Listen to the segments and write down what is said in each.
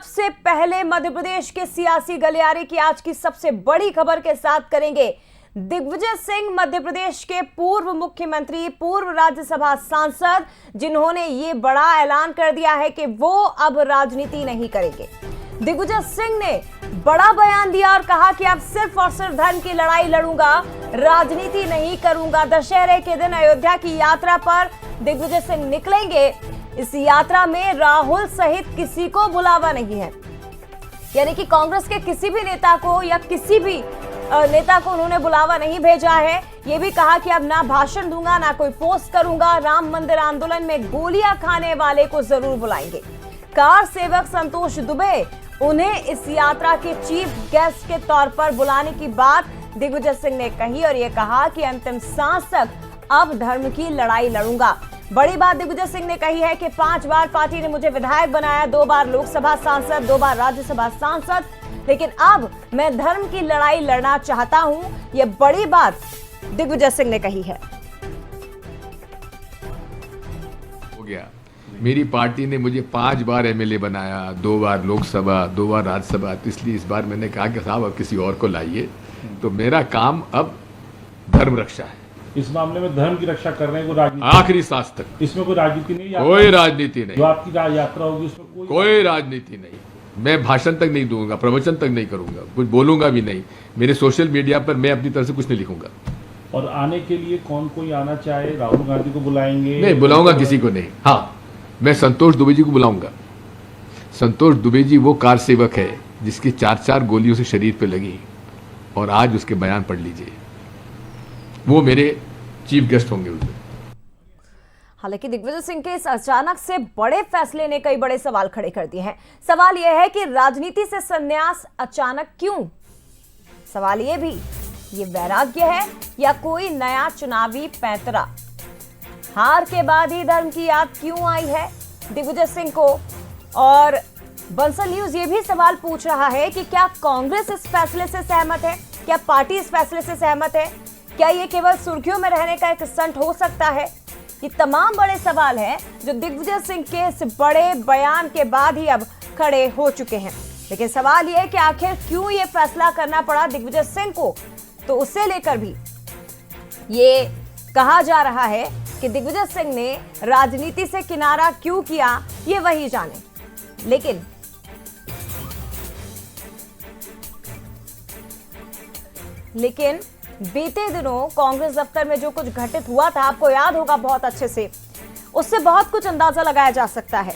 सबसे पहले मध्य प्रदेश के सियासी गलियारे की आज की सबसे बड़ी खबर के साथ करेंगे। दिग्विजय सिंह मध्य प्रदेश के पूर्व मुख्यमंत्री, पूर्व राज्यसभा सांसद, जिन्होंने ये बड़ा ऐलान कर दिया है कि वो अब राजनीति नहीं करेंगे। दिग्विजय सिंह ने बड़ा बयान दिया और कहा कि अब सिर्फ और सिर्फ धर्म की लड़ाई लड़ूंगा, राजनीति नहीं करूंगा। दशहरे के दिन अयोध्या की यात्रा पर दिग्विजय सिंह निकलेंगे। इस यात्रा में राहुल सहित किसी को बुलावा नहीं है, यानी कि कांग्रेस के किसी भी नेता को या किसी भी नेता को उन्होंने बुलावा नहीं भेजा है। ये भी कहा कि अब ना भाषण दूंगा, ना कोई पोस्ट करूंगा। राम मंदिर आंदोलन में गोलियां खाने वाले को जरूर बुलाएंगे। कार सेवक संतोष दुबे, उन्हें इस यात्रा के चीफ गेस्ट के तौर पर बुलाने की बात दिग्विजय सिंह ने कही और ये कहा कि अंतिम सांस तक अब धर्म की लड़ाई लड़ूंगा। बड़ी बात दिग्विजय सिंह ने कही है कि 5 बार पार्टी ने मुझे विधायक बनाया, 2 बार लोकसभा सांसद, 2 बार राज्यसभा सांसद, लेकिन अब मैं धर्म की लड़ाई लड़ना चाहता हूं। यह बड़ी बात दिग्विजय सिंह ने कही है। हो गया, मेरी पार्टी ने मुझे 5 बार एमएलए बनाया, 2 बार लोकसभा, 2 बार राज्यसभा, तो इसलिए इस बार मैंने कहा कि साहब अब किसी और को लाइए। तो मेरा काम अब धर्म रक्षा है। इस मामले में धर्म की रक्षा कर रहे हैं, राजनीति आखिरी सांस तक। इसमें कोई राजनीति नहीं, कोई राजनीति नहीं। जो आपकी यात्रा होगी उसमें कोई राजनीति नहीं। मैं भाषण तक नहीं दूंगा, प्रवचन तक नहीं करूंगा, कुछ बोलूंगा भी नहीं। मेरे सोशल मीडिया पर मैं अपनी तरफ से कुछ नहीं लिखूंगा। और आने के लिए कौन कोई आना चाहे, राहुल गांधी को बुलाएंगे? नहीं बुलाऊंगा किसी को नहीं। हाँ, मैं संतोष दुबे जी को बुलाऊंगा। संतोष दुबे जी वो कार सेवक है जिसकी 4-4 गोलियों से शरीर पे लगी, और आज उसके बयान पढ़ लीजिए। वो मेरे चीफ गेस्ट होंगे उस दिन। हालांकि दिग्विजय सिंह के इस अचानक से बड़े फैसले ने कई बड़े सवाल खड़े कर दिए हैं। सवाल यह है कि राजनीति से संन्यास अचानक क्यों? सवाल यह भी, ये वैराग्य है या कोई नया चुनावी पैंतरा? हार के बाद ही धर्म की याद क्यों आई है दिग्विजय सिंह को? और बंसल न्यूज ये भी सवाल पूछ रहा है कि क्या कांग्रेस इस फैसले से सहमत है? क्या पार्टी इस फैसले से सहमत है? क्या ये केवल सुर्खियों में रहने का एक स्टंट हो सकता है? ये तमाम बड़े सवाल हैं जो दिग्विजय सिंह के इस बड़े बयान के बाद ही अब खड़े हो चुके हैं। लेकिन सवाल ये है कि आखिर क्यों ये फैसला करना पड़ा दिग्विजय सिंह को? तो उससे लेकर भी ये कहा जा रहा है कि दिग्विजय सिंह ने राजनीति से किनारा क्यों किया, ये वही जाने। लेकिन बीते दिनों कांग्रेस दफ्तर में जो कुछ घटित हुआ था, आपको याद होगा बहुत अच्छे से, उससे बहुत कुछ अंदाजा लगाया जा सकता है।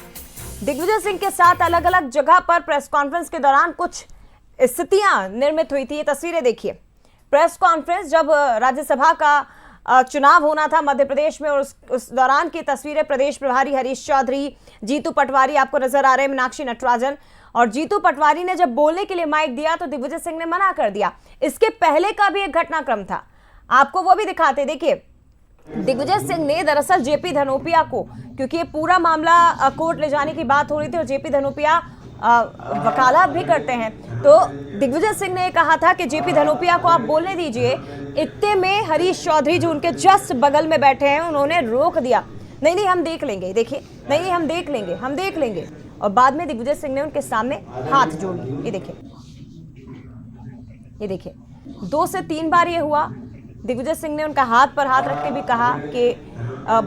दिग्विजय सिंह के साथ अलग अलग जगह पर प्रेस कॉन्फ्रेंस के दौरान कुछ स्थितियां निर्मित हुई थी। ये तस्वीरें देखिए। प्रेस कॉन्फ्रेंस जब राज्यसभा का चुनाव होना था मध्य प्रदेश में, और उस दौरान की तस्वीरें प्रदेश प्रभारी हरीश चौधरी, जीतू पटवारी आपको नजर आ रहे हैं, मीनाक्षी नटराजन। और जीतू पटवारी ने जब बोलने के लिए माइक दिया तो दिग्विजय सिंह ने मना कर दिया। इसके पहले का भी एक घटनाक्रम था, आपको वो भी दिखाते। देखिए, दिग्विजय सिंह ने दरअसल जेपी धनोपिया को, क्योंकि ये पूरा मामला कोर्ट ले जाने की बात हो रही थी और जेपी धनोपिया वकालत भी करते हैं, तो दिग्विजय सिंह ने कहा था कि जेपी धनोपिया को आप बोलने दीजिए। इतने में हरीश चौधरी जो उनके जस्ट बगल में बैठे हैं, उन्होंने रोक दिया। नहीं हम देख लेंगे। देखिए, नहीं हम देख लेंगे। और बाद में दिग्विजय सिंह ने उनके सामने हाथ जोड़ लिए। ये देखिए 2 से 3 बार ये हुआ। दिग्विजय सिंह ने उनका हाथ पर हाथ रख के भी कहा कि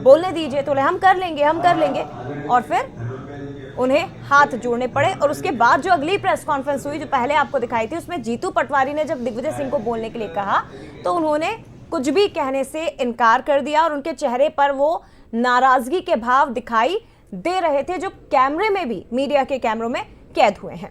बोलने दीजिए, तो हम कर लेंगे। और फिर उन्हें हाथ जोड़ने पड़े। और उसके बाद जो अगली प्रेस कॉन्फ्रेंस हुई, जो पहले आपको दिखाई थी, उसमें जीतू पटवारी ने जब दिग्विजय सिंह को बोलने के लिए कहा तो उन्होंने कुछ भी कहने से इनकार कर दिया और उनके चेहरे पर वो नाराजगी के भाव दिखाई दे रहे थे, जो कैमरे में भी, मीडिया के कैमरों में कैद हुए हैं।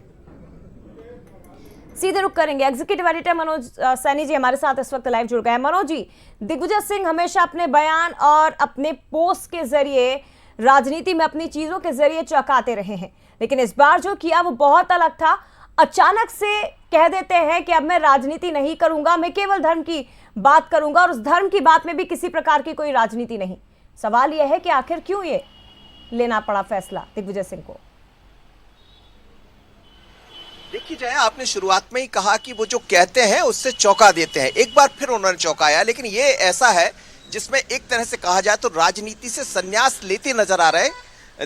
सीधे रुक करेंगे। एग्जीक्यूटिव एडिटर मनोज सैनी जी हमारे साथ इस वक्त लाइव जुड़ गए हैं। मनोज जी, दिग्विजय सिंह हमेशा अपने बयान और अपने पोस्ट के जरिए, राजनीति में अपनी चीजों के जरिए चौंकाते रहे हैं, लेकिन इस बार जो किया वो बहुत अलग था। अचानक से कह देते हैं कि अब मैं राजनीति नहीं करूंगा, मैं केवल धर्म की बात करूंगा, और उस धर्म की बात में भी किसी प्रकार की कोई राजनीति नहीं। सवाल यह है कि आखिर क्यों ये लेना पड़ा फैसला दिग्विजय सिंह को? देखिए जया, आपने शुरुआत में ही कहा कि वो जो कहते हैं उससे चौंका देते हैं। एक बार फिर उन्होंने चौंकाया, लेकिन ये ऐसा है जिसमें एक तरह से कहा जाए तो राजनीति से संन्यास लेते नजर आ रहे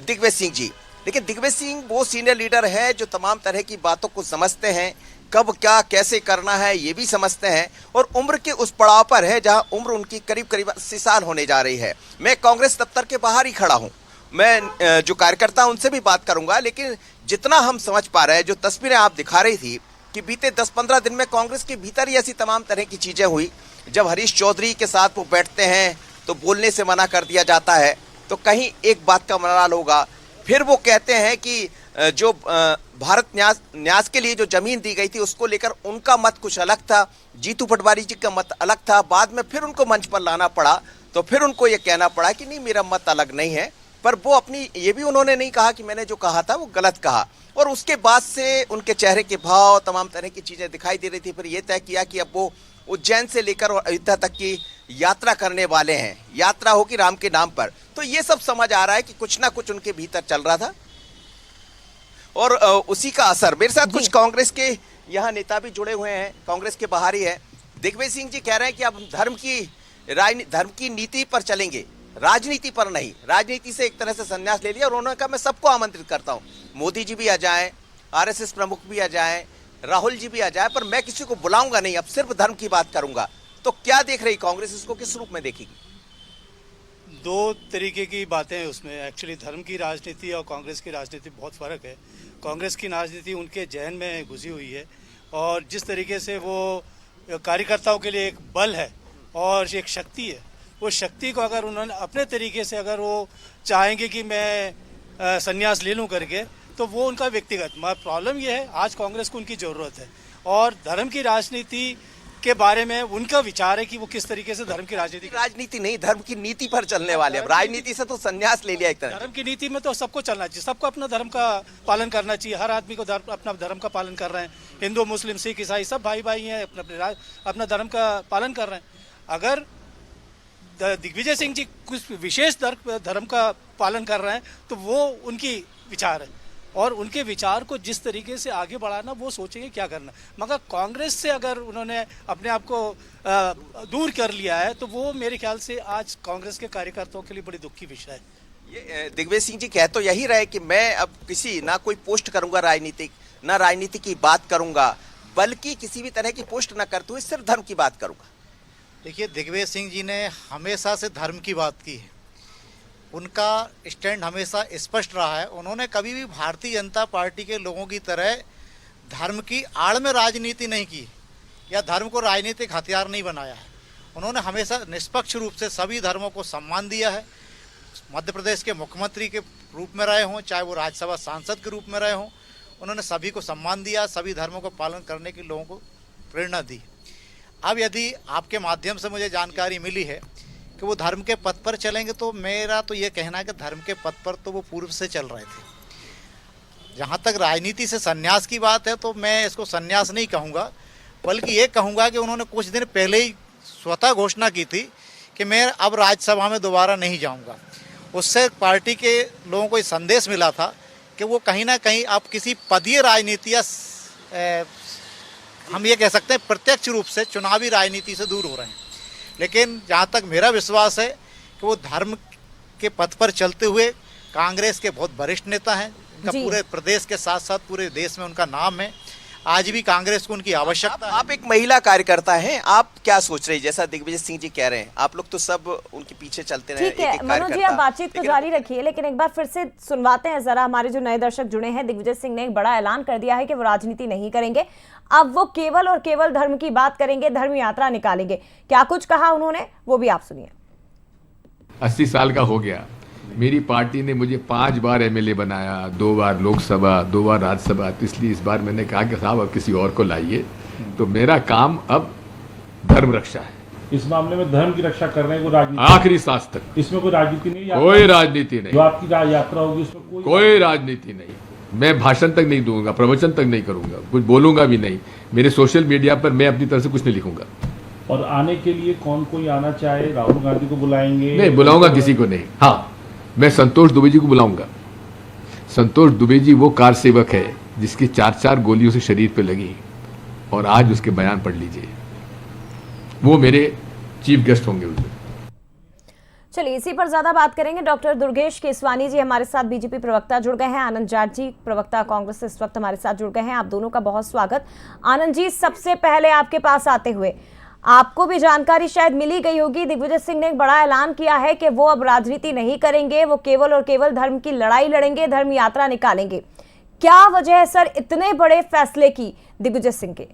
दिग्विजय सिंह जी। लेकिन दिग्विजय सिंह वो सीनियर लीडर है जो तमाम तरह की बातों को समझते हैं, कब क्या कैसे करना है ये भी समझते हैं, और उम्र के उस पड़ाव पर है जहां उम्र उनकी करीब करीब 80 साल होने जा रही है। मैं कांग्रेस दफ्तर के बाहर ही खड़ा हूं, मैं जो कार्यकर्ता उनसे भी बात करूंगा, लेकिन जितना हम समझ पा रहे हैं, जो तस्वीरें आप दिखा रही थी कि बीते 10-15 दिन में कांग्रेस के भीतर ही ऐसी तमाम तरह की चीजें हुई। जब हरीश चौधरी के साथ वो बैठते हैं तो बोलने से मना कर दिया जाता है, तो कहीं एक बात का मलाल होगा। फिर वो कहते हैं कि जो भारत न्यास के लिए जो जमीन दी गई थी उसको लेकर उनका मत कुछ अलग था, जीतू पटवारी जी का मत अलग था। बाद में फिर उनको मंच पर लाना पड़ा तो फिर उनको ये कहना पड़ा कि नहीं, मेरा मत अलग नहीं है। पर वो अपनी ये भी उन्होंने नहीं कहा कि मैंने जो कहा था वो गलत कहा, और उसके बाद से उनके चेहरे के भाव तमाम तरह की चीजें दिखाई दे रही थी। फिर ये तय किया कि अब वो उज्जैन से लेकर और अयोध्या तक की यात्रा करने वाले हैं, यात्रा होगी राम के नाम पर। तो ये सब समझ आ रहा है कि कुछ ना कुछ उनके भीतर चल रहा था, और उसी का असर। मेरे साथ कुछ कांग्रेस के यहाँ नेता भी जुड़े हुए हैं, कांग्रेस के बाहर ही है। दिग्विजय सिंह जी कह रहे हैं कि अब धर्म की नीति पर चलेंगे, राजनीति पर नहीं। राजनीति से एक तरह से संन्यास ले लिया, और उन्होंने कहा मैं सबको आमंत्रित करता हूँ, मोदी जी भी आ जाएं, आरएसएस प्रमुख भी आ जाएं, राहुल जी भी आ जाए, पर मैं किसी को बुलाऊंगा नहीं, अब सिर्फ धर्म की बात करूंगा। तो क्या देख रही कांग्रेस, इसको किस रूप में देखेगी? दो तरीके की बातें हैं उसमें। एक्चुअली धर्म की राजनीति और कांग्रेस की राजनीति बहुत फ़र्क है। कांग्रेस की राजनीति उनके जहन में घुसी हुई है, और जिस तरीके से वो कार्यकर्ताओं के लिए एक बल है और एक शक्ति है, वो शक्ति को अगर उन्होंने अपने तरीके से अगर वो चाहेंगे कि मैं संन्यास ले लूँ करके, तो वो उनका व्यक्तिगत। प्रॉब्लम ये है आज कांग्रेस को उनकी ज़रूरत है, और धर्म की राजनीति के बारे में उनका विचार है कि वो किस तरीके से धर्म की राजनीति नहीं, धर्म की नीति पर चलने वाले। अब राजनीति से तो संन्यास ले लिया एक तरह। धर्म की नीति में तो सबको चलना चाहिए, सबको अपना धर्म का पालन करना चाहिए। हर आदमी को अपना धर्म का पालन कर रहे हैं, हिंदू मुस्लिम सिख ईसाई सब भाई भाई हैं, अपना धर्म का पालन कर रहे हैं। अगर दिग्विजय सिंह जी कुछ विशेष धर्म का पालन कर रहे हैं तो वो उनकी विचार है, और उनके विचार को जिस तरीके से आगे बढ़ाना वो सोचेंगे क्या करना। मगर कांग्रेस से अगर उन्होंने अपने आप को दूर कर लिया है तो वो मेरे ख्याल से आज कांग्रेस के कार्यकर्ताओं के लिए बड़ी दुख की विषय है। ये दिग्विजय सिंह जी कह तो यही रहे कि मैं अब किसी ना कोई पोस्ट करूंगा राजनीतिक, ना राजनीति की बात करूंगा, बल्कि किसी भी तरह की पोस्ट ना करते हुए सिर्फ धर्म की बात करूंगा। देखिए, दिग्विजय सिंह जी ने हमेशा से धर्म की बात की है, उनका स्टैंड हमेशा स्पष्ट रहा है। उन्होंने कभी भी भारतीय जनता पार्टी के लोगों की तरह धर्म की आड़ में राजनीति नहीं की या धर्म को राजनीतिक हथियार नहीं बनाया है। उन्होंने हमेशा निष्पक्ष रूप से सभी धर्मों को सम्मान दिया है। मध्य प्रदेश के मुख्यमंत्री के रूप में रहे हों, चाहे वो राज्यसभा सांसद के रूप में रहे हों, उन्होंने सभी को सम्मान दिया, सभी धर्मों को पालन करने के लोगों को प्रेरणा दी। अब यदि आपके माध्यम से मुझे जानकारी मिली है कि वो धर्म के पथ पर चलेंगे, तो मेरा तो ये कहना है कि धर्म के पथ पर तो वो पूर्व से चल रहे थे। जहाँ तक राजनीति से संन्यास की बात है तो मैं इसको संन्यास नहीं कहूँगा, बल्कि ये कहूँगा कि उन्होंने कुछ दिन पहले ही स्वतः घोषणा की थी कि मैं अब राज्यसभा में दोबारा नहीं जाऊँगा। उससे पार्टी के लोगों को ये संदेश मिला था कि वो कहीं ना कहीं अब किसी पदीय राजनीति या हम ये कह सकते हैं प्रत्यक्ष रूप से चुनावी राजनीति से दूर हो रहे हैं। लेकिन जहाँ तक मेरा विश्वास है कि वो धर्म के पथ पर चलते हुए कांग्रेस के बहुत वरिष्ठ नेता हैं, उनका पूरे प्रदेश के साथ साथ पूरे देश में उनका नाम है। आज भी कांग्रेस को उनकी आवश्यकता है। आप एक महिला कार्यकर्ता हैं, आप क्या सोच रही, जैसा दिग्विजय सिंह जी कह रहे हैं, आप लोग तो सब उनके पीछे चलते रहे। ठीक है मनोज जी, आप बातचीत तो जारी रखिए, लेकिन एक बार फिर से सुनवाते हैं जरा हमारे जो नए दर्शक जुड़े हैं। दिग्विजय सिंह ने एक बड़ा ऐलान कर दिया है कि वो राजनीति नहीं करेंगे, अब वो केवल और केवल धर्म की बात करेंगे, धर्म यात्रा निकालेंगे। क्या कुछ कहा उन्होंने, वो भी आप सुनिए। 80 साल का हो गया, मेरी पार्टी ने मुझे 5 बार एमएलए बनाया, 2 बार लोकसभा, 2 बार राज्यसभा। तो इसलिए इस बार मैंने कहा कि साहब अब किसी और को लाइए, तो मेरा काम अब धर्म रक्षा है। इस मामले में धर्म की रक्षा कर रहे हैं, कोई राजनीति आखिरी सांस तक। इसमें कोई राजनीति नहीं, कोई राजनीति नहीं। जो आपकी यात्रा होगी उसमें कोई राजनीति नहीं। मैं भाषण तक नहीं दूंगा, प्रवचन तक नहीं करूंगा, कुछ बोलूंगा भी नहीं। मेरे सोशल मीडिया पर मैं अपनी तरफ से कुछ नहीं लिखूंगा। और आने के लिए कौन कोई आना चाहे, राहुल गांधी को बुलाएंगे? नहीं बुलाऊंगा किसी को नहीं। हाँ, मैं संतोष दुबे जी को बुलाऊंगा। संतोष दुबे जी वो कार सेवक है जिसकी 4-4 गोलियों से शरीर पे लगी, और आज उसके बयान पढ़ लीजिए। वो मेरे चीफ गेस्ट होंगे उस दिन। चलिए इसी पर ज्यादा बात करेंगे। डॉक्टर दुर्गेश केसवानी जी हमारे साथ बीजेपी प्रवक्ता जुड़ गए हैं, आनंद जाट जी प्रवक्ता कांग्रेस से इस वक्त हमारे साथ जुड़ गए हैं। आप दोनों का बहुत स्वागत। आनंद जी, सबसे पहले आपके पास आते हुए, आपको भी जानकारी शायद मिली गई होगी, दिग्विजय सिंह ने एक बड़ा ऐलान किया है कि वो अब राजनीति नहीं करेंगे, वो केवल और केवल धर्म की लड़ाई लड़ेंगे, धर्म यात्रा निकालेंगे। क्या वजह है सर इतने बड़े फैसले की दिग्विजय सिंह के?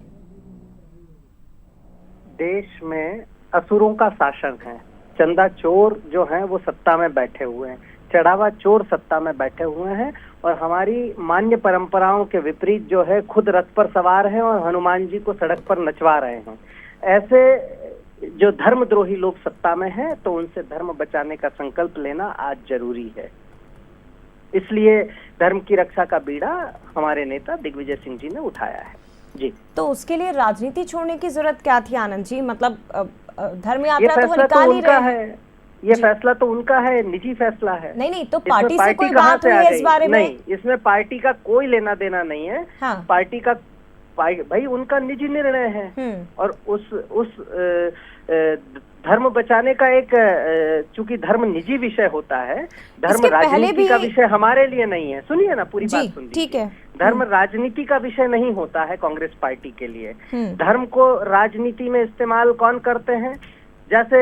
देश में असुरों का शासन है, चंदा चोर जो हैं वो सत्ता में बैठे हुए हैं, चढ़ावा चोर सत्ता में बैठे हुए हैं और हमारी मान्य परंपराओं के विपरीत जो है खुद रथ पर सवार हैं और हनुमान जी को सड़क पर नचवा रहे हैं। ऐसे जो धर्मद्रोही लोग सत्ता में हैं तो उनसे धर्म बचाने का संकल्प लेना आज जरूरी है। इसलिए धर्म की रक्षा का बीड़ा हमारे नेता दिग्विजय सिंह जी ने उठाया है जी। तो उसके लिए राजनीति छोड़ने की जरूरत क्या थी आनंद जी? मतलब धर्म यात्रा तो वो फैसला निकाल तो ही उनका रहे है, ये फैसला तो उनका है, निजी फैसला है। नहीं तो इसमें पार्टी से कोई कहाँ बात से हुई आ है गई? इस बारे में? नहीं, इसमें पार्टी का कोई लेना देना नहीं है। हाँ। पार्टी का भाई उनका निजी निर्णय है और उस धर्म बचाने का एक चूंकि धर्म निजी विषय होता है, धर्म राजनीति का विषय हमारे लिए नहीं है। सुनिए ना, पूरी बात सुनिए। ठीक है। धर्म राजनीति का विषय नहीं होता है कांग्रेस पार्टी के लिए। धर्म को राजनीति में इस्तेमाल कौन करते हैं? जैसे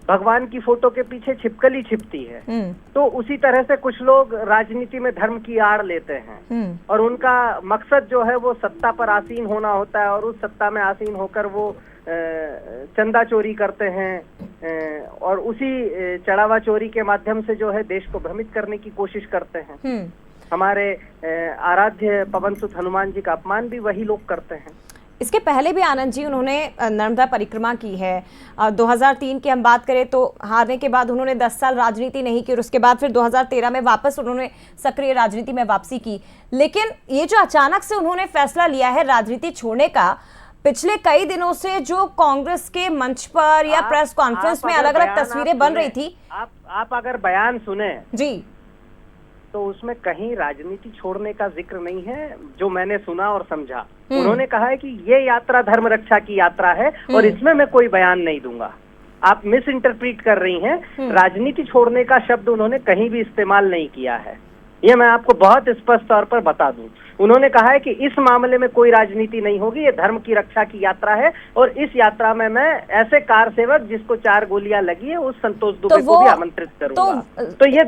भगवान की फोटो के पीछे छिपकली छिपती है, तो उसी तरह से कुछ लोग राजनीति में धर्म की आड़ लेते हैं और उनका मकसद जो है वो सत्ता पर आसीन होना होता है और उस सत्ता में आसीन होकर वो चंदा चोरी करते हैं और उसी चढ़ावा चोरी के माध्यम से जो है देश को भ्रमित करने की कोशिश करते हैं। हमारे आराध्य पवन सुत हनुमान जी का अपमान भी वही लोग करते हैं। इसके पहले भी आनंद जी उन्होंने नर्मदा परिक्रमा की है। 2003 की हम बात करें तो हारने के बाद उन्होंने 10 साल राजनीति नहीं की और उसके बाद फिर 2013 में वापस उन्होंने सक्रिय राजनीति में वापसी की। लेकिन ये जो अचानक से उन्होंने फैसला लिया है राजनीति छोड़ने का, पिछले कई दिनों से जो कांग्रेस के मंच पर या प्रेस कॉन्फ्रेंस में अलग अलग तस्वीरें बन रही थी, आप अगर बयान सुने जी तो उसमें कहीं राजनीति छोड़ने का जिक्र नहीं है। जो मैंने सुना और समझा, उन्होंने कहा है कि ये यात्रा धर्म रक्षा की यात्रा है और इसमें मैं कोई बयान नहीं दूंगा। आप मिस इंटरप्रीट कर रही हैं। राजनीति छोड़ने का शब्द उन्होंने कहीं भी इस्तेमाल नहीं किया है, ये मैं आपको बहुत स्पष्ट तौर पर बता दूं। उन्होंने कहा है कि इस मामले में कोई राजनीति नहीं होगी, ये धर्म की रक्षा की यात्रा है और इस यात्रा में मैं ऐसे कार सेवक जिसको 4 गोलियां लगी है उस संतोष दुबे को भी आमंत्रित करूंगा। तो ये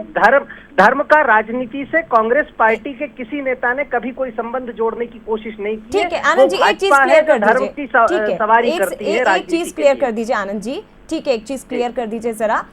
धर्म का राजनीति से कांग्रेस पार्टी के किसी नेता ने कभी कोई संबंध जोड़ने की कोशिश नहीं की। ठीक है आनंद जी, एक चीज क्लियर कर धर्म की सवारी करती है। एक चीज क्लियर कर दीजिए आनंद जी, ठीक है, एक चीज क्लियर कर दीजिए जरा,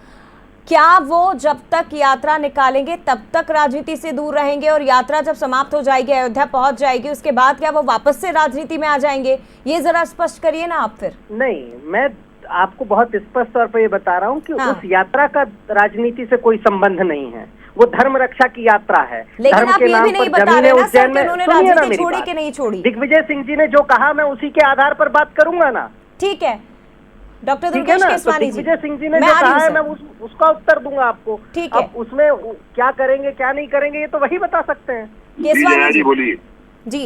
क्या वो जब तक यात्रा निकालेंगे तब तक राजनीति से दूर रहेंगे और यात्रा जब समाप्त हो जाएगी, अयोध्या पहुंच जाएगी, उसके बाद क्या वो वापस से राजनीति में आ जाएंगे? ये जरा स्पष्ट करिए ना आप। फिर नहीं, मैं आपको बहुत स्पष्ट तौर पर ये बता रहा हूँ कि उस यात्रा का राजनीति से कोई संबंध नहीं है, वो धर्म रक्षा की यात्रा है। लेकिन आप ये भी नहीं बता रहे ना सर कि उन्होंने राजनीति छोड़ी कि नहीं छोड़ी। दिग्विजय सिंह जी ने जो कहा मैं उसी के आधार पर बात करूंगा ना। ठीक है डॉक्टर दुर्गेश केसवानी जी, दिग्विजय सिंह जी ने जो कहा है मैं उसका उत्तर दूंगा आपको। ठीक है, अब उसमें क्या करेंगे क्या नहीं करेंगे ये तो वही बता सकते हैं। केसवानी जी बोलिए। जी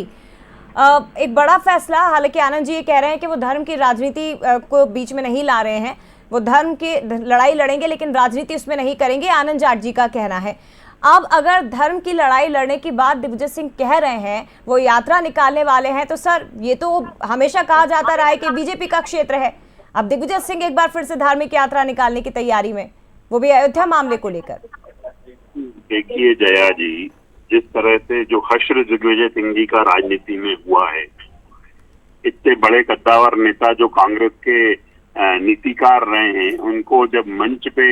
एक बड़ा फैसला, हालांकि आनंद जी ये कह रहे हैं कि वो धर्म की राजनीति को बीच में नहीं ला रहे हैं, वो धर्म की लड़ाई लड़ेंगे लेकिन राजनीति उसमें नहीं करेंगे, आनंद जाट जी का कहना है। अब अगर धर्म की लड़ाई लड़ने की बात दिग्विजय सिंह कह रहे हैं, वो यात्रा निकालने वाले हैं, तो सर ये तो हमेशा कहा जाता रहा है कि बीजेपी का क्षेत्र है। अब दिग्विजय सिंह एक बार फिर से धार्मिक यात्रा निकालने की तैयारी में, वो भी अयोध्या मामले को लेकर। देखिए जया जी, जिस तरह से जो हश्र दिग्विजय सिंह जी का राजनीति में हुआ है, इतने बड़े कद्दावर नेता जो कांग्रेस के नीतिकार रहे हैं, उनको जब मंच पे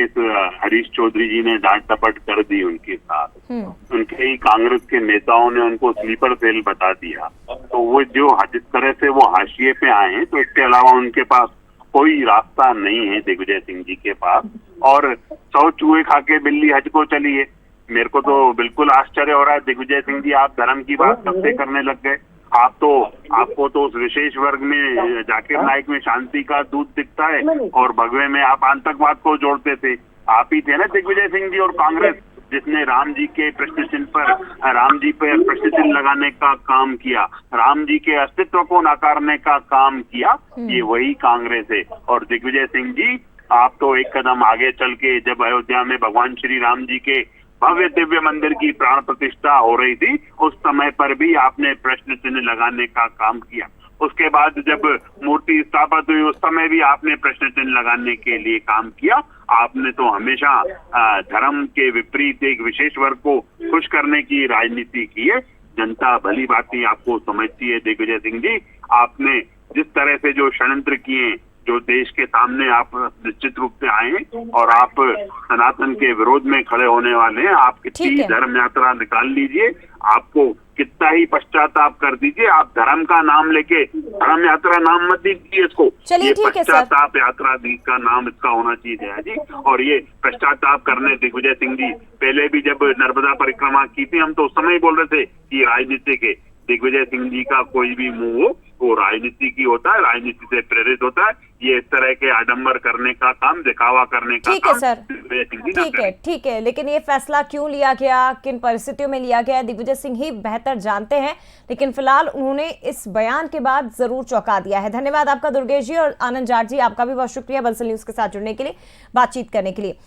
हरीश चौधरी जी ने डांट टपट कर दी उनके साथ, उनके ही कांग्रेस के नेताओं ने उनको स्लीपर सेल बता दिया, तो वो जो जिस तरह से वो हाशिए पे आए हैं, तो इसके अलावा उनके पास कोई रास्ता नहीं है दिग्विजय सिंह जी के पास। और 100 चूहे खा के बिल्ली हज को चली है। मेरे को तो बिल्कुल आश्चर्य हो रहा है दिग्विजय सिंह जी, आप धर्म की बात कब से करने लग गए? आपको तो उस विशेष वर्ग में जाकिर नाइक में शांति का दूध दिखता है और भगवे में आप आतंकवाद को जोड़ते थे। आप ही थे ना दिग्विजय सिंह जी और कांग्रेस जिसने राम जी के प्रश्न चिन्ह पर प्रश्न चिन्ह लगाने का काम किया, राम जी के अस्तित्व को नकारने का काम किया। ये वही कांग्रेस है और दिग्विजय सिंह जी आप तो एक कदम आगे चल के, जब अयोध्या में भगवान श्री राम जी के भव्य दिव्य मंदिर की प्राण प्रतिष्ठा हो रही थी, उस समय पर भी आपने प्रश्न चिन्ह लगाने का काम किया। उसके बाद जब मूर्ति स्थापित हुई, उस समय भी आपने प्रश्न चिन्ह लगाने के लिए काम किया। आपने तो हमेशा धर्म के विपरीत एक विशेष वर्ग को खुश करने की राजनीति की है। जनता भली भांति आपको समझती है दिग्विजय सिंह जी। आपने जिस तरह से जो षड्यंत्र किए, जो देश के सामने आप निश्चित रूप से आए हैं और आप सनातन के विरोध में खड़े होने वाले हैं। आप कितनी धर्म यात्रा निकाल लीजिए, आपको कितना ही पश्चाताप कर दीजिए, आप धर्म का नाम लेके धर्म यात्रा नाम मत दीजिए इसको। ये पश्चाताप यात्रा का नाम इसका होना चाहिए जया जी। और ये पश्चाताप करने दिग्विजय सिंह जी पहले भी जब नर्मदा परिक्रमा की थी, हम तो उस समय ही बोल रहे थे कि राजनीति के दिग्विजय सिंह जी का कोई भी मुंह हो वो राजनीति की होता है, राजनीति से प्रेरित होता है। ये इस तरह के आडंबर करने का काम, दिखावा करने का काम दिग्विजय सिंह जी ठीक है, लेकिन ये फैसला क्यों लिया गया, किन परिस्थितियों में लिया गया, दिग्विजय सिंह ही बेहतर जानते हैं। लेकिन फिलहाल उन्होंने इस बयान के बाद जरूर चौंका दिया है। धन्यवाद आपका दुर्गेश जी, और आनंद जाट जी आपका भी बहुत शुक्रिया बंसल न्यूज के साथ जुड़ने के लिए, बातचीत करने के लिए।